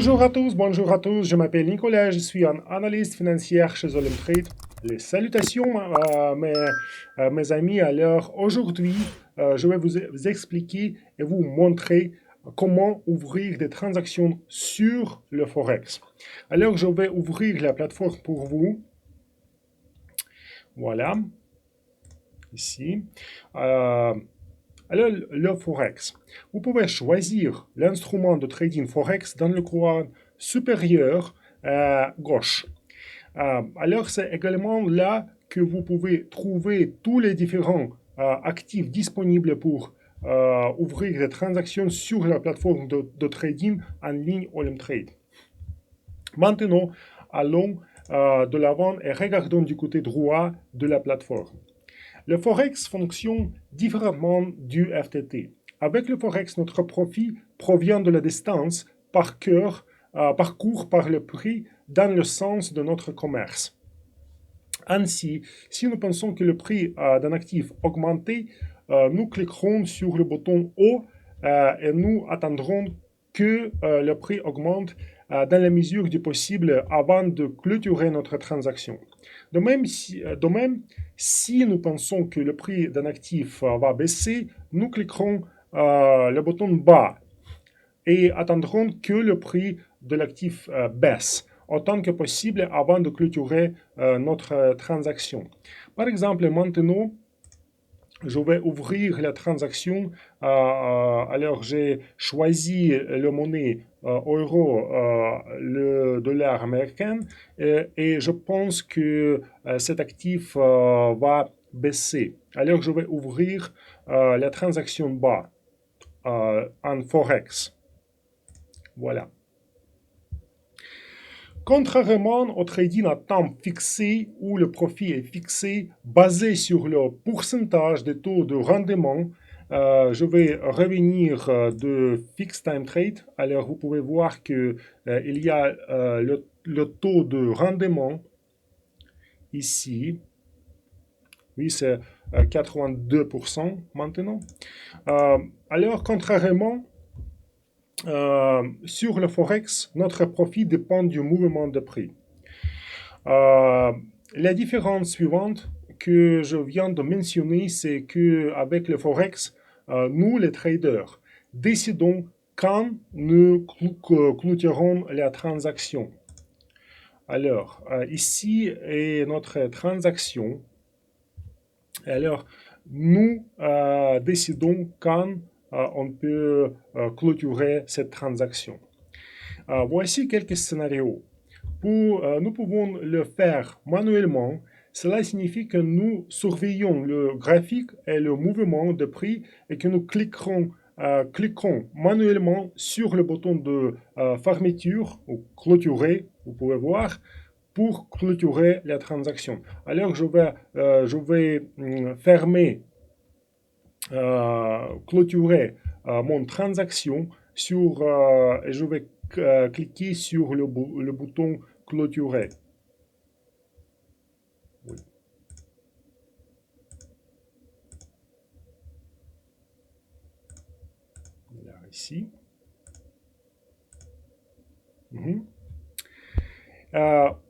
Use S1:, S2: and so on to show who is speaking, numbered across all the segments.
S1: bonjour à tous, je m'appelle Nicolas, je suis un analyste financier chez Olim Trade. Les salutations, mes amis. Alors aujourd'hui, je vais vous expliquer et vous montrer comment ouvrir des transactions sur le Forex. Alors je vais ouvrir la plateforme pour vous. Voilà, ici. Alors, le Forex. Vous pouvez choisir l'instrument de trading Forex dans le coin supérieur gauche. Alors, c'est également là que vous pouvez trouver tous les différents actifs disponibles pour ouvrir des transactions sur la plateforme de trading en ligne Olim Trade. Maintenant, allons de l'avant et regardons du côté droit de la plateforme. Le Forex fonctionne différemment du FTT. Avec le Forex, notre profit provient de la distance parcours par le prix dans le sens de notre commerce. Ainsi, si nous pensons que le prix d'un actif augmenté, nous cliquerons sur le bouton haut et nous attendrons que le prix augmente dans la mesure du possible avant de clôturer notre transaction. De même, si nous pensons que le prix d'un actif va baisser, nous cliquerons le bouton bas et attendrons que le prix de l'actif baisse autant que possible avant de clôturer notre transaction. Par exemple, maintenant, je vais ouvrir la transaction. Alors, j'ai choisi la monnaie euro, le dollar américain, et je pense que cet actif va baisser. Alors, je vais ouvrir la transaction bas en Forex. Voilà. Contrairement au trading à temps fixé où le profit est fixé basé sur le pourcentage des taux de rendement, je vais revenir de Fixed Time Trade. Alors vous pouvez voir que il y a le taux de rendement ici. Oui, c'est 82% maintenant. Alors contrairement sur le Forex, notre profit dépend du mouvement de prix. La différence suivante que je viens de mentionner, c'est qu'avec le Forex, nous, les traders, décidons quand nous clôturons la transaction. Alors, ici est notre transaction. Alors, nous décidons quand on peut clôturer cette transaction. Voici quelques scénarios. Nous pouvons le faire manuellement. Cela signifie que nous surveillons le graphique et le mouvement de prix et que nous cliquerons manuellement sur le bouton de fermeture ou clôturer, vous pouvez voir, pour clôturer la transaction. Alors je vais fermer, clôturer mon transaction et je vais cliquer sur le bouton clôturer. Oui. Là, ici.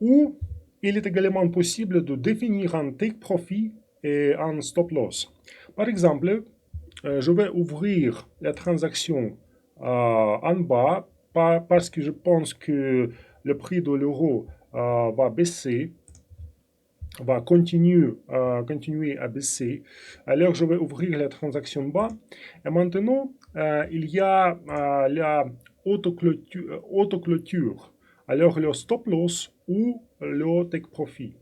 S1: Ou il est également possible de définir un take profit et un stop loss. Par exemple, je vais ouvrir la transaction en bas parce que je pense que le prix de l'euro va baisser, va continuer à baisser. Alors, je vais ouvrir la transaction bas. Et maintenant, il y a la auto-clôture. Alors, le stop loss ou le take profit.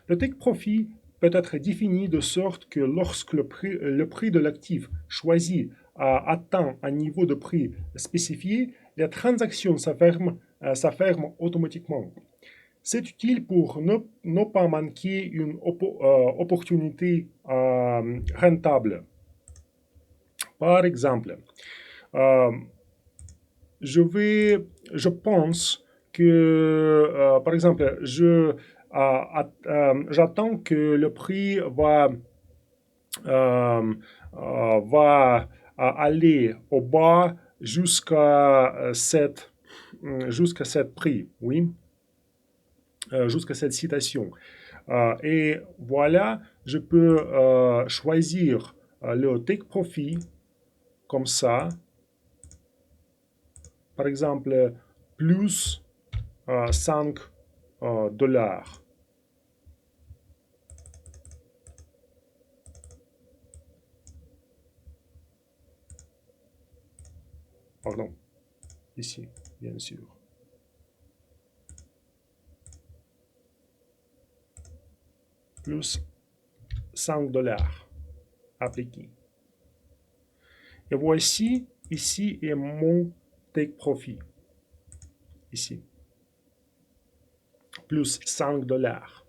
S1: Le take profit peut être défini de sorte que lorsque le prix de l'actif choisi atteint un niveau de prix spécifié, la transaction s'afferme automatiquement. C'est utile pour ne pas manquer une opportunité rentable. Par exemple, je pense que, par exemple, j'attends que le prix va aller au bas jusqu'à cette jusqu'à cette prix, oui, jusqu'à cette citation. Et voilà, je peux choisir le take profit comme ça. Par exemple, plus 5 dollars. Pardon, ici, bien sûr. Plus 5 dollars appliqués. Et voici, ici est mon take profit. Ici. Plus 5 dollars.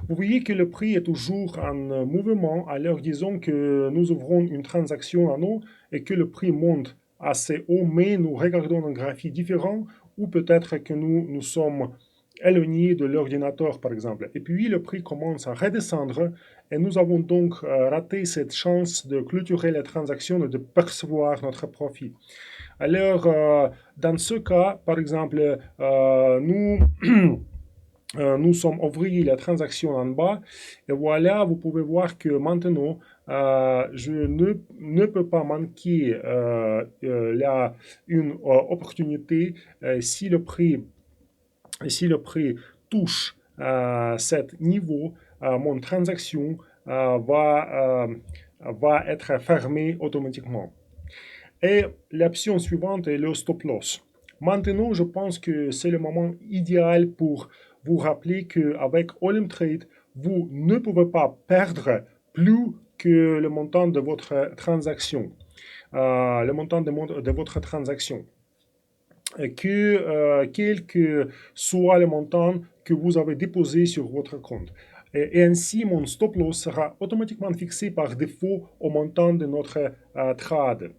S1: Vous voyez que le prix est toujours en mouvement. Alors disons que nous ouvrons une transaction à nous et que le prix monte assez haut, mais nous regardons un graphique différent ou peut-être que nous sommes éloignés de l'ordinateur par exemple. Et puis le prix commence à redescendre et nous avons donc raté cette chance de clôturer la transaction et de percevoir notre profit. Alors dans ce cas, par exemple, nous sommes ouvriers la transaction en bas et voilà, vous pouvez voir que maintenant je ne peux pas manquer une opportunité si le prix touche cet niveau, mon transaction va être fermée automatiquement. Et l'option suivante est le stop loss. Maintenant, je pense que c'est le moment idéal pour vous rappeler qu'avec All Trade, vous ne pouvez pas perdre plus que le montant de votre transaction. Le montant de votre transaction. Quel que soit le montant que vous avez déposé sur votre compte. Et ainsi, mon stop loss sera automatiquement fixé par défaut au montant de notre trade.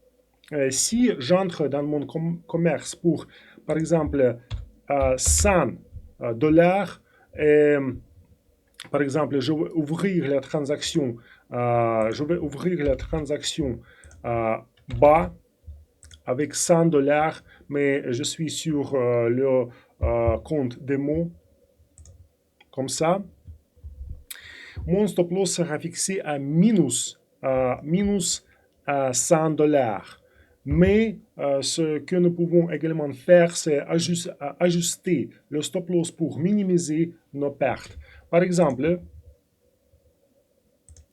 S1: Si j'entre dans mon commerce pour, par exemple, 100 dollars, par exemple, je vais ouvrir la transaction, bas avec 100 dollars, mais je suis sur le compte démo, comme ça. Mon stop loss sera fixé à minus 100 dollars. Mais ce que nous pouvons également faire, c'est ajuster le stop loss pour minimiser nos pertes. Par exemple,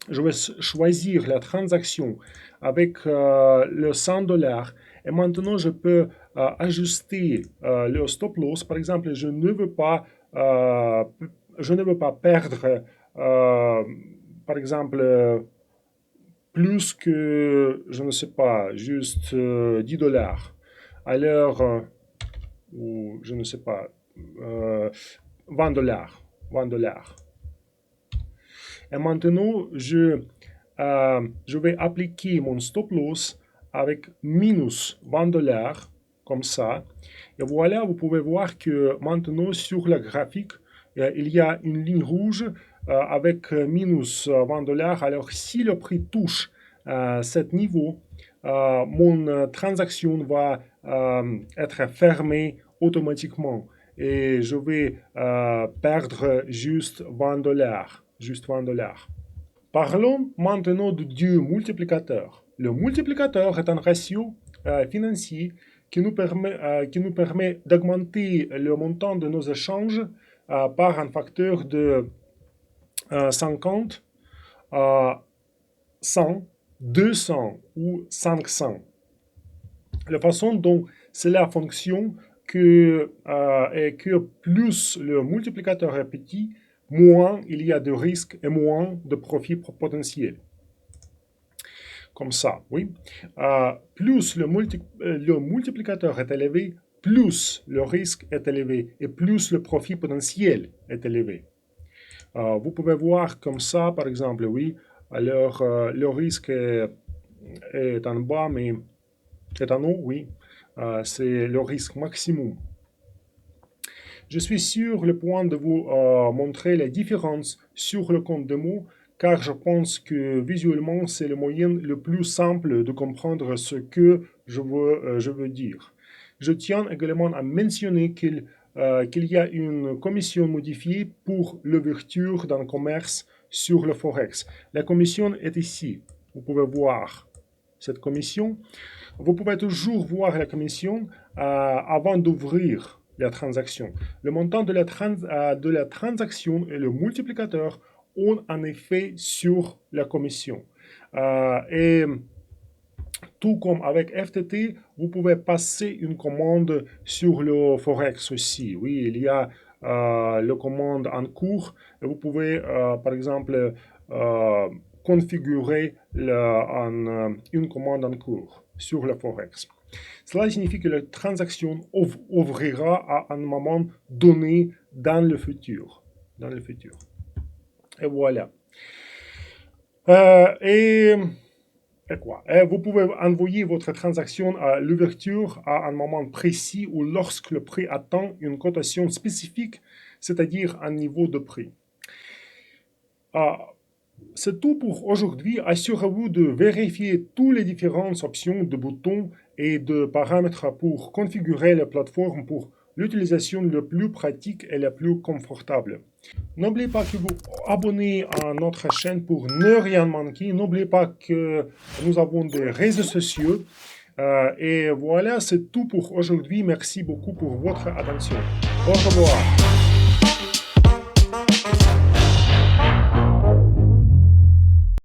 S1: je vais choisir la transaction avec le 100 dollars et maintenant je peux ajuster le stop loss. Par exemple, je ne veux pas perdre, par exemple, plus que, je ne sais pas, juste 10 dollars. Alors, ou je ne sais pas, 20 dollars. 20 dollars. Et maintenant, je vais appliquer mon stop loss avec minus 20 dollars, comme ça. Et voilà, vous pouvez voir que maintenant, sur le graphique, il y a une ligne rouge avec minus 20 dollars. Alors, si le prix touche cet niveau, mon transaction va être fermée automatiquement et je vais perdre juste 20 dollars. Juste 20 dollars. Parlons maintenant du multiplicateur. Le multiplicateur est un ratio financier qui nous permet d'augmenter le montant de nos échanges par un facteur de 50, 100, 200 ou 500. La façon dont cela fonctionne est que plus le multiplicateur est petit, moins il y a de risques et moins de profit potentiel. Comme ça, oui. Plus le multiplicateur est élevé, plus le risque est élevé et plus le profit potentiel est élevé. Vous pouvez voir comme ça, par exemple, oui. Alors, le risque est en bas, mais est en haut, oui. C'est le risque maximum. Je suis sur le point de vous montrer les différences sur le compte démo, car je pense que visuellement, c'est le moyen le plus simple de comprendre ce que je veux dire. Je tiens également à mentionner qu'il y a une commission modifiée pour l'ouverture d'un commerce sur le Forex. La commission est ici. Vous pouvez voir cette commission. Vous pouvez toujours voir la commission avant d'ouvrir la transaction. Le montant de la transaction et le multiplicateur ont un effet sur la commission. Et tout comme avec FTT, vous pouvez passer une commande sur le Forex aussi. Oui, il y a la commande en cours. Et vous pouvez, par exemple, configurer une commande en cours sur le Forex. Cela signifie que la transaction ouvrira à un moment donné dans le futur. Et voilà. Vous pouvez envoyer votre transaction à l'ouverture à un moment précis ou lorsque le prix atteint une cotation spécifique, c'est-à-dire un niveau de prix. C'est tout pour aujourd'hui. Assurez-vous de vérifier toutes les différentes options de boutons et de paramètres pour configurer la plateforme pour l'utilisation la plus pratique et la plus confortable. N'oubliez pas que vous abonnez à notre chaîne pour ne rien manquer. N'oubliez pas que nous avons des réseaux sociaux. Et voilà, c'est tout pour aujourd'hui. Merci beaucoup pour votre attention. Au revoir.